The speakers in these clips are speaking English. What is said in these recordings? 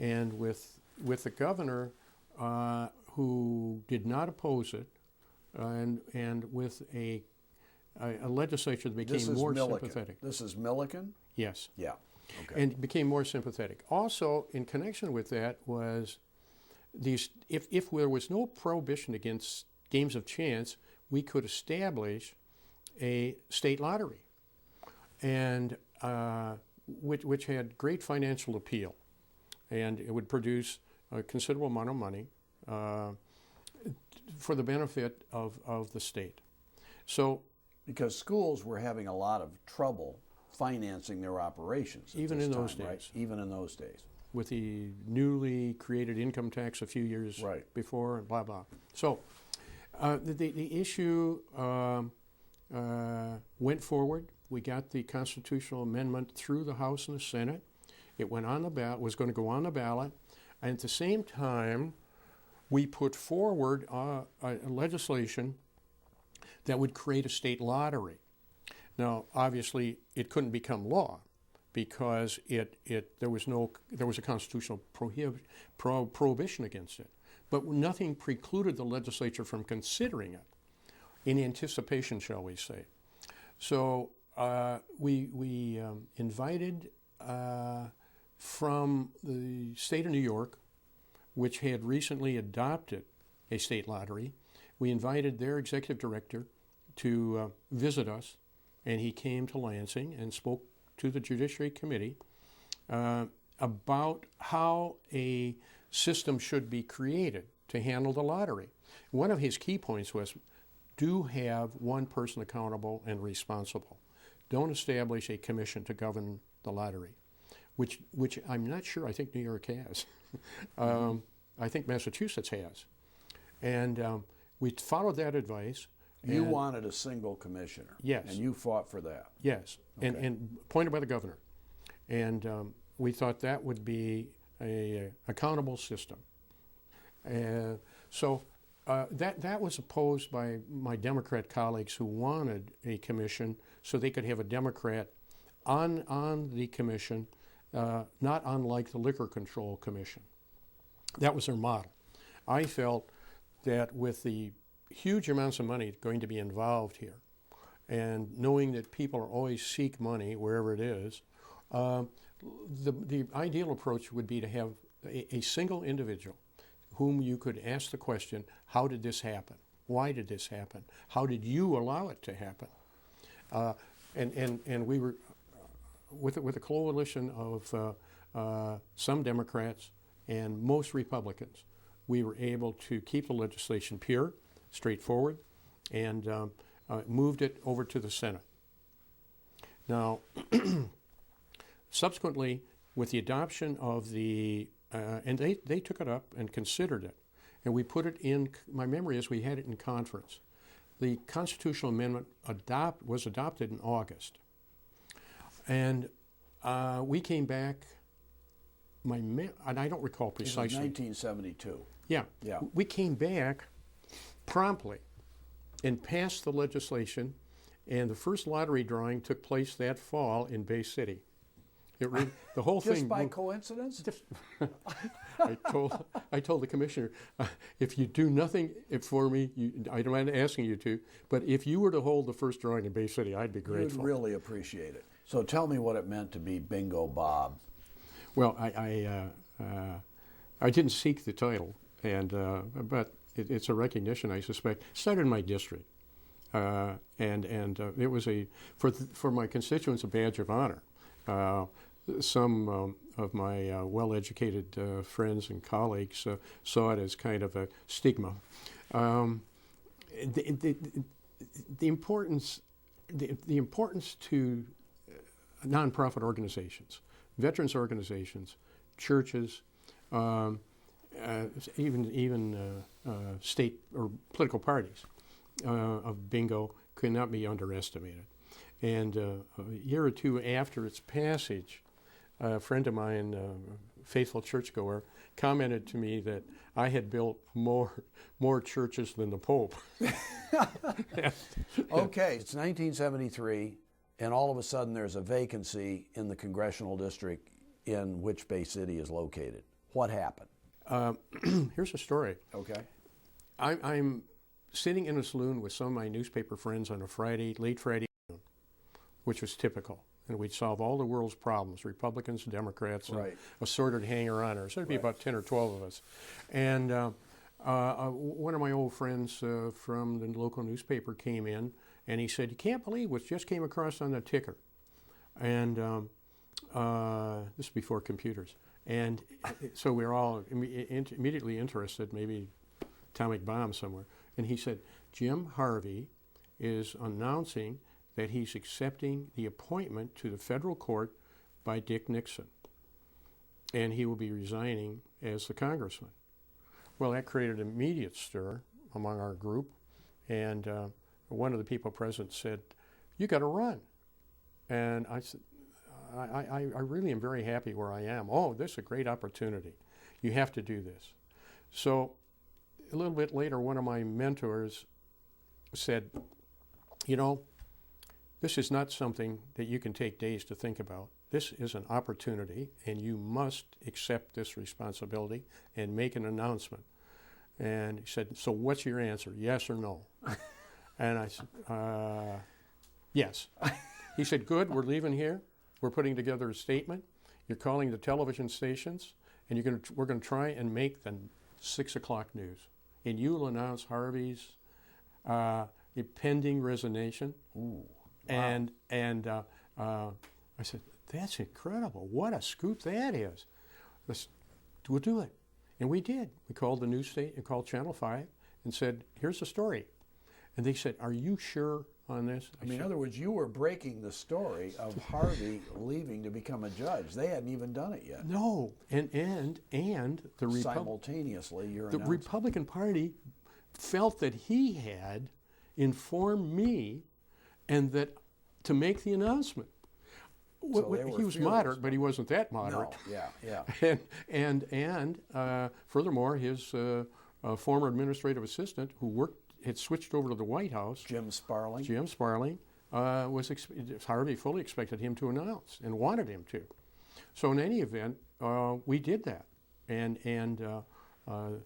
and with the governor who did not oppose it, and with a legislature that became more sympathetic. This is Milliken? Yes. Yeah. Okay. And became more sympathetic. Also, in connection with that was if there was no prohibition against games of chance, we could establish a state lottery, and which had great financial appeal, and it would produce a considerable amount of money for the benefit of the state. So, because schools were having a lot of trouble financing their operations even in those days, right? Even in those days, with the newly created income tax a few years before, and blah blah. So, the issue went forward. We got the constitutional amendment through the House and the Senate. It went on the ballot. Was going to go on the ballot, and at the same time, we put forward a legislation that would create a state lottery. Now, obviously, it couldn't become law because there was a constitutional prohibition against it. But nothing precluded the legislature from considering it, in anticipation, shall we say. So we invited from the state of New York, which had recently adopted a state lottery, we invited their executive director to visit us, and he came to Lansing and spoke to the Judiciary Committee about how a system should be created to handle the lottery. One of his key points was, do have one person accountable and responsible. Don't establish a commission to govern the lottery, which I'm not sure I think New York has. I think Massachusetts has. And we followed that advice. You wanted a single commissioner. Yes. And you fought for that. Yes, Okay. and appointed by the governor. And we thought that would be a accountable system. So that was opposed by my Democrat colleagues who wanted a commission so they could have a Democrat on the commission, not unlike the Liquor Control Commission. That was their model. I felt that with the huge amounts of money going to be involved here, and knowing that people always seek money wherever it is, the ideal approach would be to have a single individual whom you could ask the question, how did this happen? Why did this happen? How did you allow it to happen? And we were, with a coalition of some Democrats and most Republicans, we were able to keep the legislation pure, straightforward, and moved it over to the Senate. Now, subsequently, with the adoption of the, and they took it up and considered it, and we put it in, my memory is we had it in conference. The constitutional amendment was adopted in August. And we came back, and I don't recall precisely. It was 1972. Yeah. Yeah. We came back promptly and passed the legislation, and the first lottery drawing took place that fall in Bay City. The whole thing. Just by coincidence? I told the commissioner, if you do nothing for me, I don't mind asking you to, but if you were to hold the first drawing in Bay City, I'd be grateful. You'd really appreciate it. So tell me what it meant to be Bingo Bob. Well, I didn't seek the title, and but it's a recognition, I suspect. It started in my district, and it was for my constituents a badge of honor. Some of my well-educated friends and colleagues saw it as kind of a stigma. The importance to nonprofit organizations, veterans organizations, churches, even state or political parties of bingo cannot be underestimated. And a year or two after its passage, a friend of mine, a faithful churchgoer, commented to me that I had built more churches than the Pope. Okay, it's 1973, and all of a sudden there's a vacancy in the congressional district in which Bay City is located. What happened? Here's a story. Okay. I'm sitting in a saloon with some of my newspaper friends on a Friday, late Friday afternoon, which was typical. And we'd solve all the world's problems, Republicans, Democrats, and Right. assorted hanger-oners. There'd be about 10 or 12 of us. And one of my old friends from the local newspaper came in, and he said, "You can't believe what just came across on the ticker." And this is before computers. And so we were all immediately interested, maybe atomic bomb somewhere. And he said, "Jim Harvey is announcing that he's accepting the appointment to the federal court by Dick Nixon. And he will be resigning as the congressman." Well, that created an immediate stir among our group. And one of the people present said, "You got to run." And I said, I really am very happy where I am. "Oh, this is a great opportunity. You have to do this." So a little bit later, one of my mentors said, "You know, this is not something that you can take days to think about. This is an opportunity, and you must accept this responsibility and make an announcement." And he said, "So what's your answer, yes or no?" And I said, "Yes." He said, "Good, we're leaving here. We're putting together a statement. You're calling the television stations, and we're going to try and make the 6 o'clock news. And you will announce Harvey's pending resignation." Ooh, wow. And I said, "That's incredible. What a scoop that is. We'll do it." And we did. We called the news station and called Channel 5 and said, "Here's the story." And they said, "Are you sure on this?" I mean, in other words, you were breaking the story of Harvey leaving to become a judge. They hadn't even done it yet. No. And the Simultaneously, you're the announcing. Republican Party felt that he had informed me and that to make the announcement. So they were He was furious. moderate, but he wasn't that moderate. No, yeah. And furthermore, his former administrative assistant, who had switched over to the White House, Jim Sparling. Harvey fully expected him to announce and wanted him to. So in any event, we did that, and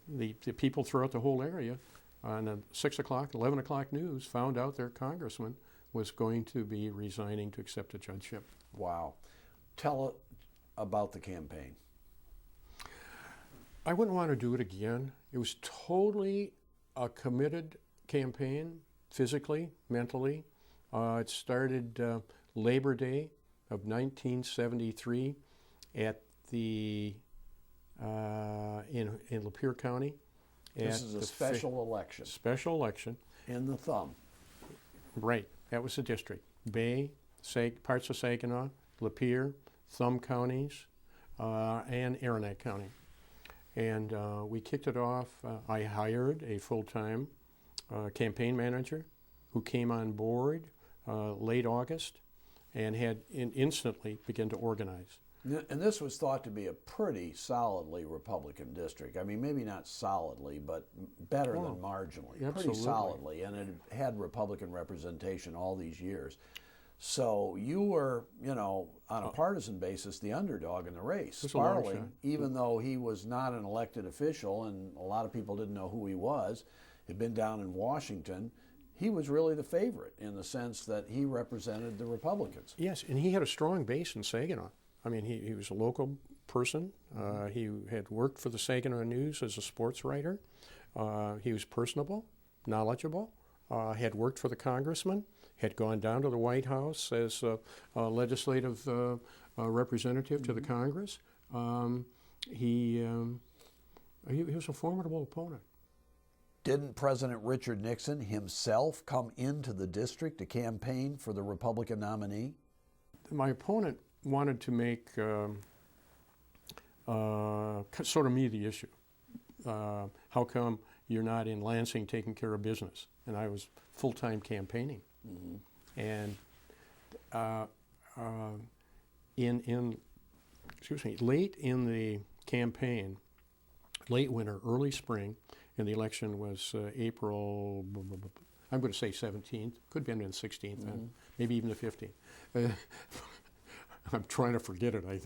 the people throughout the whole area on the 6 o'clock, 11 o'clock news found out their congressman was going to be resigning to accept a judgeship. Wow. Tell it about the campaign. I wouldn't want to do it again. It was totally a committed campaign, physically, mentally. It started Labor Day of 1973 at the in Lapeer County. This is a special election. Special election. In the thumb. Right. That was the district. Bay, parts of Saginaw, Lapeer, Thumb counties, and Aranac County. And we kicked it off. I hired a full-time campaign manager who came on board late August and had instantly begun to organize. And this was thought to be a pretty solidly Republican district. I mean, maybe not solidly, but better than marginally. Absolutely. Pretty solidly. And it had Republican representation all these years. So you were, on a partisan basis, the underdog in the race. Sparling, even though he was not an elected official and a lot of people didn't know who he was, had been down in Washington, he was really the favorite in the sense that he represented the Republicans. Yes, and he had a strong base in Saginaw. I mean, he was a local person. He had worked for the Saginaw News as a sports writer. He was personable, knowledgeable, had worked for the congressman, had gone down to the White House as a legislative representative to the Congress. He was a formidable opponent. Didn't President Richard Nixon himself come into the district to campaign for the Republican nominee? My opponent wanted to make sort of me the issue. How come you're not in Lansing taking care of business? And I was full-time campaigning. Mm-hmm. And late in the campaign, late winter, early spring, and the election was April, I'm going to say 17th, could be on the 16th, maybe even the 15th. I'm trying to forget it, I think.